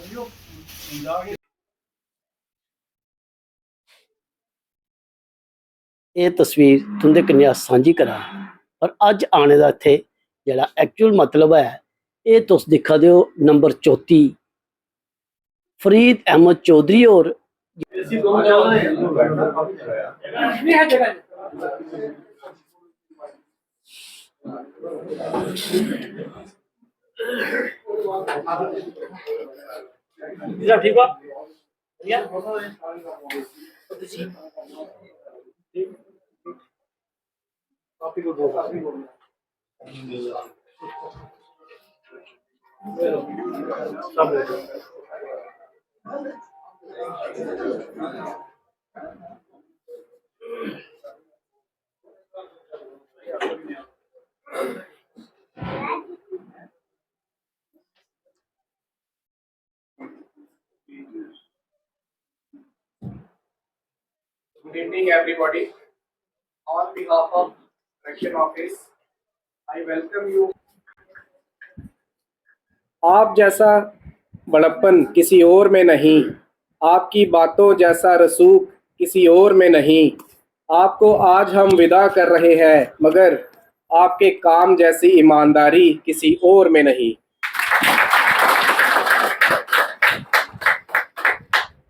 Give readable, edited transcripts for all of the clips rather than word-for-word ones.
ये तस्वीर तुंदे कन्नै सांझी करा पर अज आने का इत्थे जेह्ड़ा एक्चुअल मतलब है ये तुस दिक्खा दे हो नंबर 34 फरीद अहमद चौधरी और ठीक हुआ Good evening, everybody. On behalf of Election Office, I welcome you. आप जैसा बड़प्पन किसी और में नहीं, आपकी बातों जैसा रसूख किसी और में नहीं। आपको आज हम विदा कर रहे हैं, मगर आपके काम जैसी ईमानदारी किसी और में नहीं।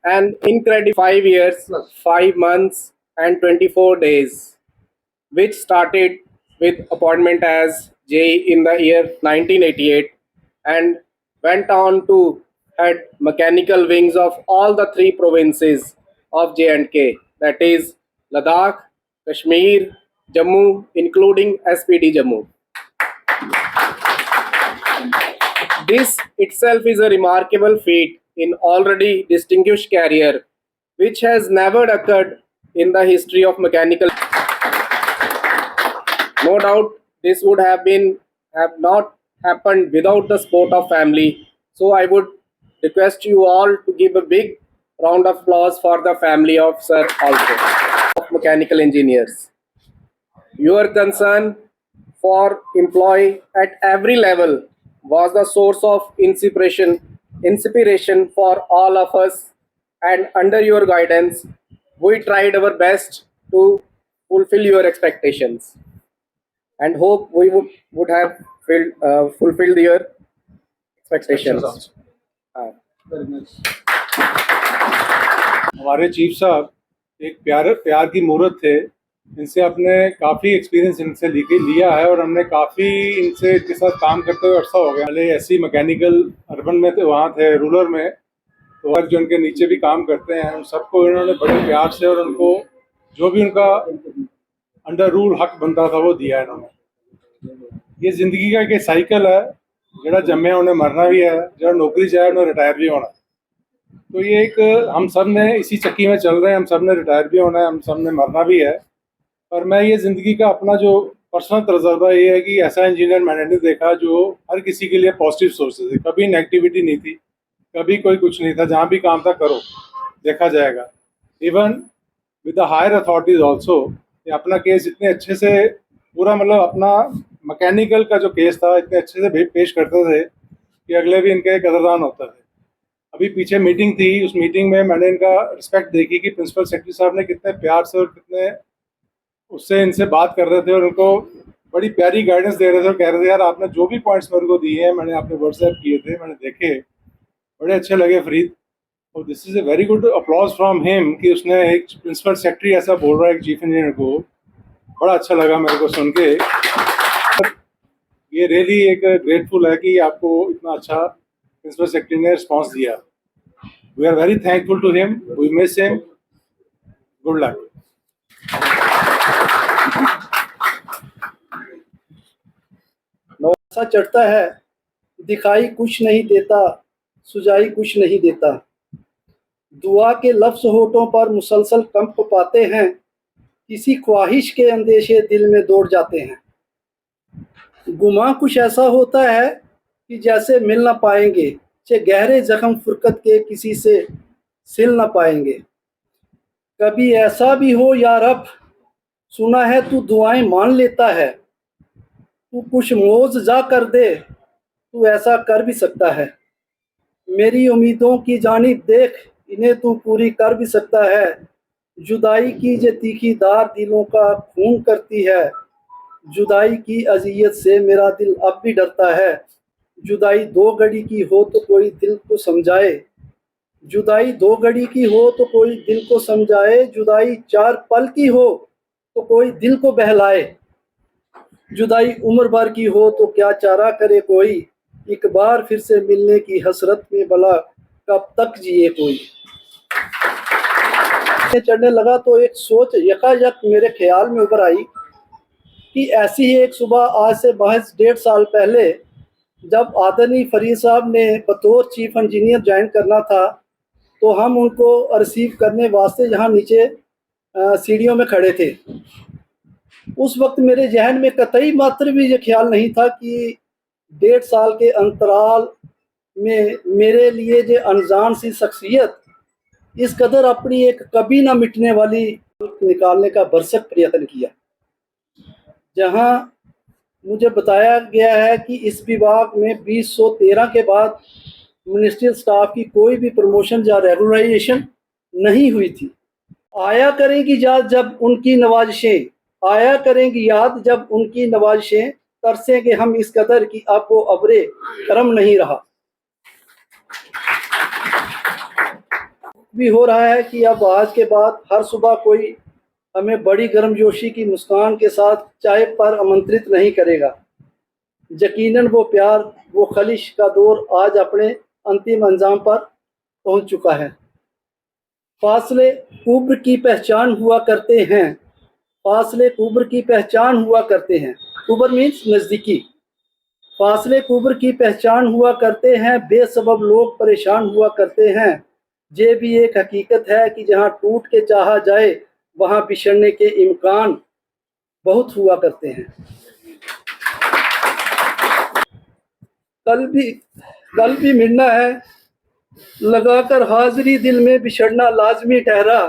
An incredible 5 years, 5 months and 24 days, which started with appointment as JE in the year 1988 and went on to head mechanical wings of all the 3 provinces of J&K, that is Ladakh, Kashmir, Jammu, including SPD Jammu. This itself is a remarkable feat in already distinguished career, which has never occurred in the history of mechanical. No doubt, this would have not happened without the support of family. So I would request you all to give a big round of applause for the family of Sir also, of mechanical engineers. Your concern for employee at every level was the source of inspiration for all of us, and under your guidance, we tried our best to fulfill your expectations and hope we would have fulfilled your expectations. हमारे chief साहब एक प्यार की मूर्त थे। इनसे अपने काफ़ी एक्सपीरियंस इनसे लिया है और हमने काफ़ी इनके साथ काम करते हुए अर्सा हो गया। पहले ऐसी मैकेनिकल अर्बन में थे, वहाँ थे रूरल में, तो आज जो उनके नीचे भी काम करते हैं उन सबको इन्होंने बड़े प्यार से और उनको जो भी उनका अंडर रूल हक बनता था वो दिया इन्होंने। ये ज़िंदगी का एक साइकिल है, जरा जमे उन्हें मरना भी है, जरा नौकरी जाए उन्हें रिटायर भी होना। तो ये एक हम सब ने इसी चक्की में चल रहे हैं, हम सब ने रिटायर भी होना है, हम सब ने मरना भी है। और मैं ये ज़िंदगी का अपना जो पर्सनल तजुर्बा ये है कि ऐसा इंजीनियर मैंने नहीं देखा जो हर किसी के लिए पॉजिटिव सोचते थे। कभी नेगेटिविटी नहीं थी, कभी कोई कुछ नहीं था। जहाँ भी काम था करो, देखा जाएगा। Even with the higher authorities also ये अपना केस इतने अच्छे से पूरा मतलब अपना मैकेनिकल का जो केस था इतने अच्छे से पेश करते थे कि अगले भी इनके कदरदान होते थे। अभी पीछे मीटिंग थी, उस मीटिंग में मैंने इनका रिस्पेक्ट देखी कि प्रिंसिपल सेक्रेटरी साहब ने कितने प्यार से और कितने उससे इनसे बात कर रहे थे और उनको बड़ी प्यारी गाइडेंस दे रहे थे और कह रहे थे यार आपने जो भी पॉइंट्स मेरे को दिए हैं मैंने आपने व्हाट्सएप किए थे, मैंने देखे, बड़े अच्छे लगे फरीद। और this is a very good applause from him कि उसने एक प्रिंसिपल सेक्रेटरी ऐसा बोल रहा है एक चीफ इंजीनियर को, बड़ा अच्छा लगा मेरे को सुन के। ये रियली एक ग्रेटफुल है कि आपको इतना अच्छा प्रिंसिपल सेक्रेटरी ने रिस्पॉन्स दिया। We are very thankful to him, we miss him, good luck. नौसा चढ़ता है, दिखाई कुछ नहीं देता, सुझाई कुछ नहीं देता। दुआ के लफ्ज़ होठों पर मुसलसल कंप पाते हैं, किसी ख्वाहिश के अंदेशे दिल में दौड़ जाते हैं। गुमा कुछ ऐसा होता है कि जैसे मिल ना पाएंगे, चे गहरे जख्म फुरकत के किसी से सिल ना पाएंगे। कभी ऐसा भी हो या रब, सुना है तू दुआएं मान लेता है, तू कुछ मौज़ जा कर दे, तू ऐसा कर भी सकता है। मेरी उम्मीदों की जानिब देख, इन्हें तू पूरी कर भी सकता है। जुदाई की जे तीखी धार दिलों का खून करती है, जुदाई की अजियत से मेरा दिल अब भी डरता है। जुदाई दो घड़ी की हो तो कोई दिल को समझाए, जुदाई दो घड़ी की हो तो कोई दिल को समझाए, जुदाई चार पल की हो तो कोई दिल को बहलाए। जुदाई उम्र भर की हो तो क्या चारा करे कोई, एक बार फिर से मिलने की हसरत में भला कब तक जिए कोई। चढ़ने लगा तो एक सोच यकायक मेरे ख्याल में उभर आई कि ऐसी ही एक सुबह आज से महज 1.5 साल पहले, जब आदरणीय फरीद साहब ने बतौर चीफ इंजीनियर ज्वाइन करना था, तो हम उनको रिसीव करने वास्ते यहाँ नीचे सीढ़ियों में खड़े थे। उस वक्त मेरे जहन में कतई मात्र भी ये ख्याल नहीं था कि 1.5 साल के अंतराल में मेरे लिए जो अनजान सी शख्सियत इस कदर अपनी एक कभी ना मिटने वाली निकालने का भरसक प्रयत्न किया। जहां मुझे बताया गया है कि इस विभाग में 2013 के बाद मिनिस्ट्रियल स्टाफ की कोई भी प्रमोशन या रेगुलराइजेशन नहीं हुई थी। आया करेंगी याद जब उनकी नवाजिशें, आया करेंगी याद जब उनकी नवाजिशें, तरसेंगे हम इस कदर कि अब वो अब्रे करम नहीं रहा। भी हो रहा है कि अब आज के बाद हर सुबह कोई हमें बड़ी गर्मजोशी की मुस्कान के साथ चाय पर आमंत्रित नहीं करेगा। यकीनन वो प्यार, वो खलिश का दौर आज अपने अंतिम अंजाम पर पहुंच चुका है। फासले कुब्र की पहचान हुआ करते हैं, फासले कुब्र की पहचान हुआ करते हैं। कुब्र मीन्स नज़दीकी। फासले कुब्र की पहचान हुआ करते हैं, बेसबब लोग परेशान हुआ करते हैं। ये भी एक हकीकत है कि जहाँ टूट के चाहा जाए वहाँ बिछड़ने के इम्कान बहुत हुआ करते हैं। कल भी मिलना है, लगाकर हाजिरी दिल में बिछड़ना लाजमी ठहरा।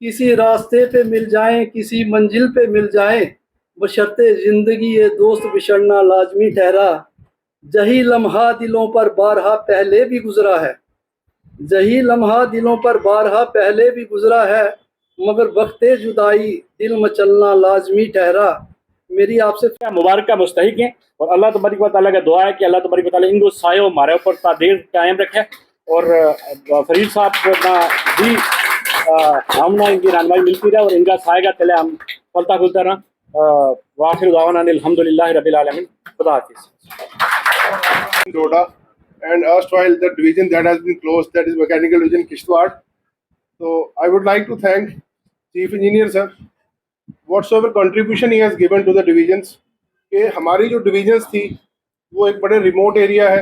किसी रास्ते पे मिल जाएं, किसी मंजिल पे मिल जाएं, बशर्ते जिंदगी ये दोस्त बिछड़ना लाजमी ठहरा। जही लम्हा दिलों पर बारहा पहले भी गुजरा है, जही लम्हा दिलों पर बारहा पहले भी गुजरा है, मगर वक्ते जुदाई दिल मचलना लाजमी ठहरा। मेरी आपसे मुबारक का मुस्तहिक हैं और अल्लाह तबारक व तआला का दुआ है कि अल्लाह तबारक व तआला इनको सायो हमारे ऊपर तादेर कायम रखे और फरीद साहब ना भी हम ना इनकी रहनुमाई मिलती रहे और इनका साए का तले हम फलता खुलता रहा। वाखिर दावाना अल्हम्दुलिल्लाहि रब्बिल आलमीन। खुदा हाफिज़। Doda and erstwhile the division that has been closed, that is Mechanical Division Kishtwar. So I would like to thank Chief Engineer sir, whatsoever contribution he has given to the divisions. कि हमारी जो divisions थी वो एक बड़े remote area है,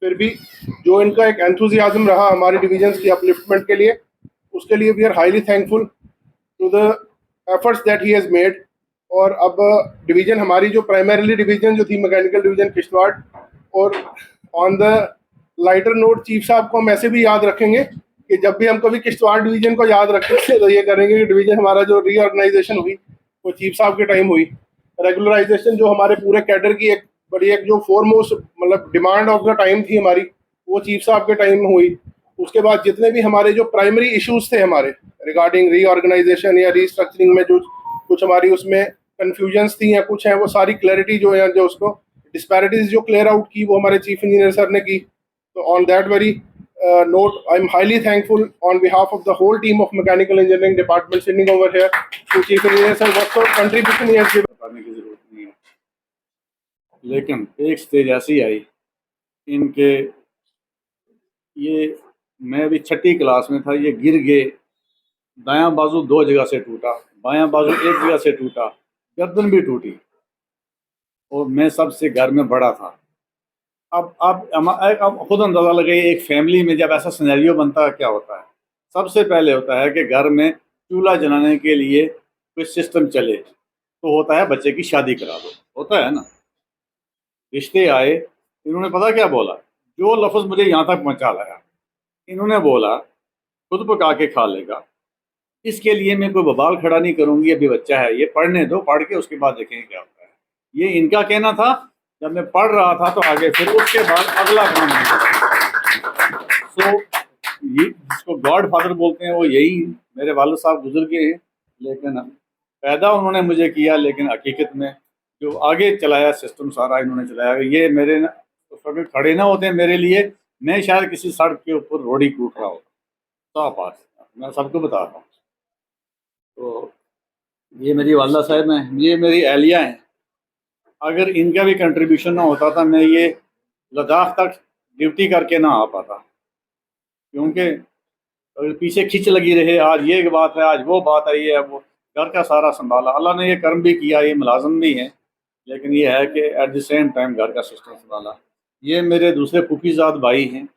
फिर भी जो इनका एक enthusiasm रहा हमारी divisions की upliftment के लिए, उसके लिए we are highly thankful to the efforts that he has made. और अब डिवीज़न हमारी जो प्राइमरीली डिवीज़न जो थी मैकेनिकल डिवीज़न किश्तवाड़, और on the lighter note chief साहब को हम ऐसे भी याद रखेंगे कि जब भी हम कभी किश्तवाड़ डिवीज़न को याद रखेंगे तो ये करेंगे कि डिवीज़न हमारा जो रीऑर्गेनाइजेशन हुई वो चीफ साहब के टाइम हुई। रेगुलराइजेशन जो हमारे पूरे कैडर की एक बड़ी एक जो फोरमोस्ट मतलब डिमांड ऑफ द टाइम थी हमारी, वो चीफ साहब के टाइम में हुई। उसके बाद जितने भी हमारे जो प्राइमरी इश्यूज थे हमारे रिगार्डिंग रीऑर्गेनाइजेशन या रीस्ट्रक्चरिंग में जो कुछ हमारी उसमें कन्फ्यूजन्स थी या कुछ हैं, वो सारी क्लैरिटी जो है जो उसको डिस्पैरिटीज जो क्लियर आउट की वो हमारे चीफ इंजीनियर सर ने की। तो on that very note, I'm highly thankful on behalf of the whole team of mechanical engineering department sitting over here to chief engineer sir, what sort of contribution he has given. करने की जरूरत नहीं है, लेकिन एक stage ऐसी आई इनके, ये मैं भी 6ठी क्लास में था, ये गिर गए, दायां बाजू 2 जगह से टूटा, बायां बाजू 1 जगह से टूटा, गर्दन भी टूटी और मैं सबसे घर में बड़ा था। अब खुद अंदाज़ा लगाइए एक फैमिली में जब ऐसा सिनेरियो बनता है क्या होता है। सबसे पहले होता है कि घर में चूल्हा जलाने के लिए कोई सिस्टम चले तो होता है बच्चे की शादी करा दो, होता है ना। रिश्ते आए, इन्होंने पता क्या बोला, जो लफ्ज़ मुझे यहाँ तक पहुँचा लाया, इन्होंने बोला खुद पका के खा लेगा, इसके लिए मैं कोई बवाल खड़ा नहीं करूँगी, अभी बच्चा है ये पढ़ने दो, पढ़ के उसके बाद देखेंगे क्या होता है। ये इनका कहना था। जब मैं पढ़ रहा था तो आगे फिर उसके बाद अगला काम नहीं। तो ये जिसको गॉड फादर बोलते हैं वो यही है। मेरे वालिद साहब गुजर गए हैं, लेकिन पैदा उन्होंने मुझे किया, लेकिन हकीकत में जो आगे चलाया सिस्टम सारा इन्होंने चलाया। ये मेरे न, उस वक्त खड़े ना होते मेरे लिए, मैं शायद किसी सड़क के ऊपर रोड़ी कूट रहा होता। साफ बात मैं सबको बता रहा हूँ। तो ये मेरी वालदा साहब हैं, ये मेरी अहलिया हैं। अगर इनका भी कंट्रीब्यूशन ना होता था मैं ये लद्दाख तक ड्यूटी करके ना आ पाता, क्योंकि अगर पीछे खिंच लगी रहे, आज ये बात है, आज वो बात आई है, वो घर का सारा संभाला। अल्लाह ने ये कर्म भी किया, ये मुलाजम भी है, लेकिन ये है कि एट द सेम टाइम घर का सिस्टम संभाला। ये मेरे दूसरे फूफीजाद भाई हैं,